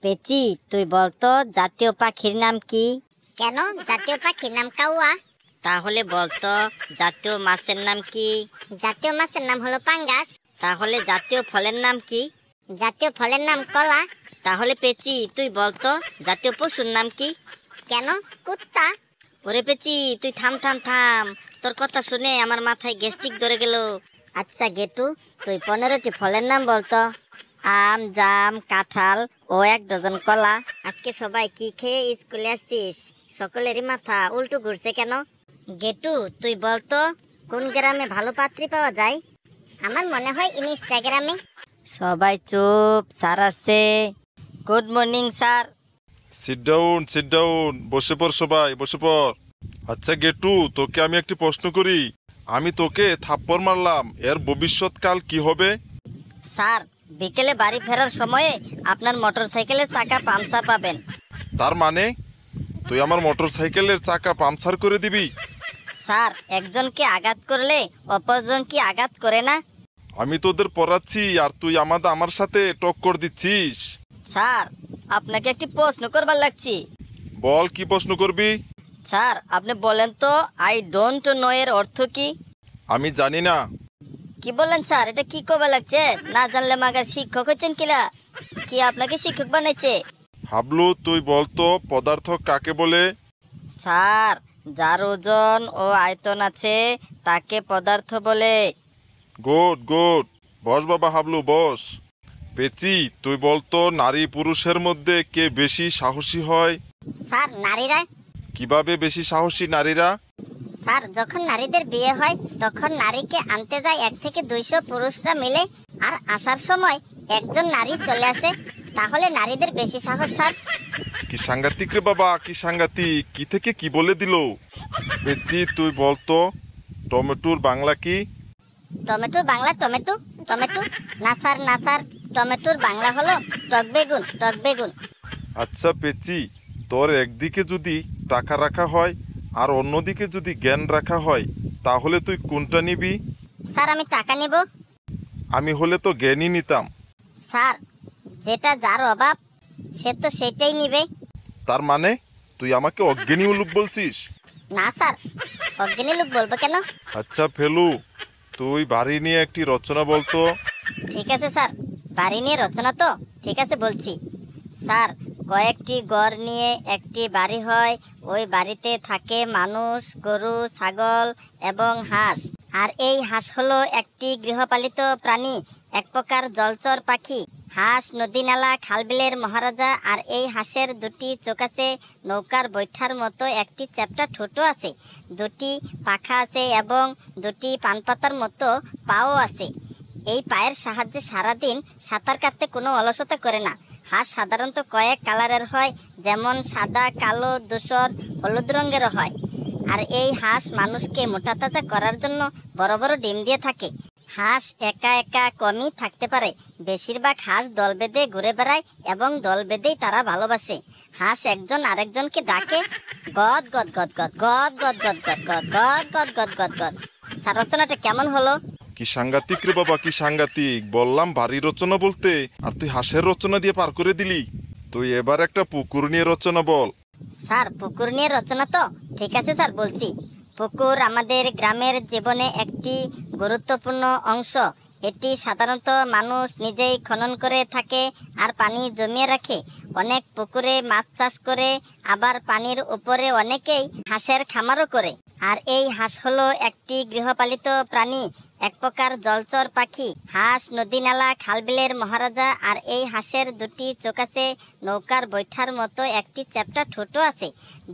পেচি, তুই বলতো জাতীয় পাখির নাম কি? কেন জাতীয় পাখির নাম কাউয়া। তাহলে বলতো জাতীয় মাছের নাম কি? জাতীয় মাছের নাম হলো পাঙ্গাস। তাহলে জাতীয় ফলের নাম কি? জাতীয় ফলের নাম কলা। তাহলে পেচি, তুই বলতো জাতীয় পশুর নাম কি? কেন কুত্তা। ওরে পেচি, তুই থাম থাম থাম, তোর কথা শুনে আমার মাথায় গ্যাস্ট্রিক ধরে গেল। আচ্ছা গেটু, তুই 15টি ফলের নাম বলতো। আম, জাম, কাঁঠাল ও 1 ডজন কলা। আজকে সবাই কি খেয়ে স্কুলে আসছিস? সকলেরই মাথা উল্টো ঘুরছে কেন? গেটু, তুই বলতো কোন গ্রামে ভালো পাত্রী পাওয়া যায়? আমার মনে হয় ইনস্টাগ্রামে। সবাই চুপ, স্যার আসছে। Good morning sir. Sit down, বসে পড় সবাই, বসে পড়। আচ্ছা গেটু, তোকে আমি একটি প্রশ্ন করি। আমি তোকে থাপ্পড় মারলাম, এর ভবিষ্যৎকাল কি হবে? স্যার, বিকেলে বাড়ি ফেরার সময়ে আপনার মোটরসাইকেলের চাকা পাংচার পাবেন। তার মানে তুই আমার মোটরসাইকেলের চাকা পাংচার করে দিবি? স্যার, একজনকে আঘাত করলে অপরজন কি আঘাত করে না? আমি তোদের পড়াচ্ছি আর তুই আমার সাথে টক্কর দিচ্ছিস। স্যার, আপনাকে একটি প্রশ্ন করবার লাগছি। বল, কি প্রশ্ন করবি? স্যার, আপনি বলেন তো আই ডোন্ট নো এর অর্থ কি? আমি জানি না। কি বলেন স্যার, এটা কি করবার লাগছে? না জানলে মাগার শিক্ষক হচ্ছেন কিলা? কি আপনাকে শিক্ষক বানাইছে? হাবলু, তুই বলতো পদার্থ কাকে বলে? স্যার, যার ওজন ও আয়তন আছে তাকে পদার্থ বলে। গুড, বস বাবা হাবলু, বস। পেচি, তুই বলতো নারী পুরুষের মধ্যে কে বেশি সাহসী হয়? স্যার নারীরা। কিভাবে বেশি সাহসী নারীরা? স্যার যখন নারীদের বিয়ে হয় তখন নারীকে আনতে যায় 1 থেকে 200 পুরুষরা মিলে, আর আসার সময় একজন নারী চলে আসে, তাহলে নারীদের বেশি সাহস স্যার। কি সাংঘাতিক রে বাবা, কি সাংঘাতিক, কি থেকে কি বলে দিল। পেচি, তুই বলতো টমেটোর বাংলা কি? টমেটোর বাংলা টমেটো। না স্যার, টমেটোর বাংলা হলো টক বেগুন। আচ্ছা পেচি, তোর একদিকে যদি টাকা রাখা হয় আর অন্যদিকে যদি জ্ঞান রাখা হয়, তাহলে তুই কোনটা নিবি? স্যার আমি টাকা নিব। আমি হলে তো জ্ঞানই নিতাম। স্যার, যেটা যার অভাব সে তো সেটাই নিবে। তার মানে তুই আমাকে অজ্ঞানী লোক বলছিস? না স্যার, অজ্ঞানী লোক বলবো কেন? আচ্ছা ফেলু, তুই বাড়ি নিয়ে একটি রচনা বলতো। ঠিক আছে স্যার, বাড়ি নিয়ে রচনা তো ঠিক আছে বলছি। স্যার, কয়েকটি ঘর নিয়ে একটি বাড়ি হয়, ওই বাড়িতে থাকে মানুষ, গরু, ছাগল এবং হাঁস। আর এই হাঁস হলো একটি গৃহপালিত প্রাণী, এক প্রকার জলচর পাখি। হাঁস নদী নালা খালবিলের মহারাজা, আর এই হাঁসের 2টি চোখ আছে, নৌকার বৈঠার মতো একটি চ্যাপ্টা ঠোঁটো আছে, 2টি পাখা আছে এবং 2টি পানপাতার মতো পাও আছে। এই পায়ের সাহায্যে সারাদিন সাঁতার কাটতে কোনো অলসতা করে না। হাঁস সাধারণত কয়েক কালারের হয়, যেমন সাদা, কালো, ধূসর, হলুদ রঙেরও হয়। আর এই হাঁস মানুষকে মোটা তাজা করার জন্য বড় বড় ডিম দিয়ে থাকে। হাঁস একা একা কমই থাকতে পারে, বেশিরভাগ হাঁস দল বেঁধে ঘুরে বেড়ায় এবং দল বেঁধেই তারা ভালোবাসে। হাঁস একজন আরেকজনকে ডাকে গদ গদ গদ গদ গদ গদ গদ গদ গদ গদ গদ গদ গদ গদ। স্যার, রচনাটা কেমন হলো? কি সাংঘাতিক রে বাবা, কি সাংঘাতিক। বললাম বাড়ি রচনা বলতে, আর তুই হাঁসের রচনা দিয়ে পার করে দিলি। তুই এবার একটা পুকুর নিয়ে রচনা বল। স্যার, পুকুর নিয়ে রচনা তো ঠিক আছে স্যার, বলছি। পুকুর আমাদের গ্রামের জীবনে একটি গুরুত্বপূর্ণ অংশ। এটি সাধারণত মানুষ নিজেই খনন করে থাকে আর পানি জমিয়ে রাখে। অনেক পুকুরে মাছ চাষ করে, আবার পানির উপরে অনেকেই হাঁসের খামারও করে। আর এই হাঁস হলো একটি গৃহপালিত প্রাণী, এক প্রকার জলচর পাখি। হাঁস নদী নালা খালবিলের মহারাজা, আর এই হাঁসের 2টি চোখ আছে, নৌকার বৈঠার মতো একটি চ্যাপ্টা ঠোঁটো আছে,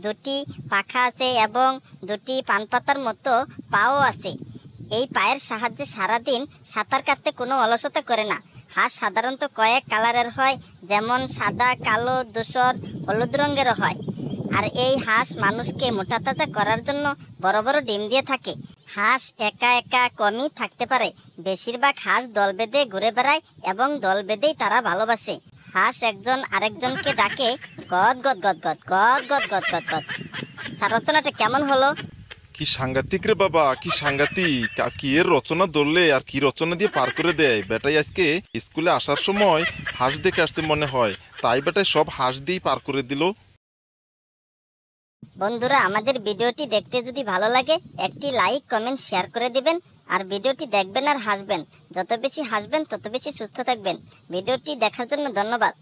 2টি পাখা আছে এবং 2টি পানপাতার মতো পাও আছে। এই পায়ের সাহায্যে সারাদিন সাঁতার কাটতে কোনো অলসতা করে না। হাঁস সাধারণত কয়েক কালারের হয়, যেমন সাদা, কালো, ধূসর, হলুদ রঙেরও হয়। আর এই হাঁস মানুষকে মোটা তাজা করার জন্য বড় বড় ডিম দিয়ে থাকে। হাঁস একা একা কমই থাকতে পারে, বেশিরভাগ হাঁস দল বেঁধে ঘুরে বেড়ায় এবং দল বেঁধেই তারা ভালোবাসে। হাঁস একজন আরেকজনকে ডাকে গদ গদ গদ গদ গদ গদ গদ গদ গদ। স্যার, রচনাটা কেমন হলো? কি সাংঘাতিক রে বাবা, কি সাংঘাতিক। কি এর রচনা ধরলে আর কি রচনা দিয়ে পার করে দেয়। বেটাই আজকে স্কুলে আসার সময় হাঁস দেখে আসছে মনে হয়, তাই বেটায় সব হাঁস দিয়েই পার করে দিল। বন্ধুরা, আমাদের ভিডিওটি দেখতে যদি ভালো লাগে একটি লাইক কমেন্ট শেয়ার করে দিবেন। আর ভিডিওটি দেখবেন আর হাসবেন। যত বেশি হাসবেন তত বেশি সুস্থ থাকবেন। ভিডিওটি দেখার জন্য ধন্যবাদ।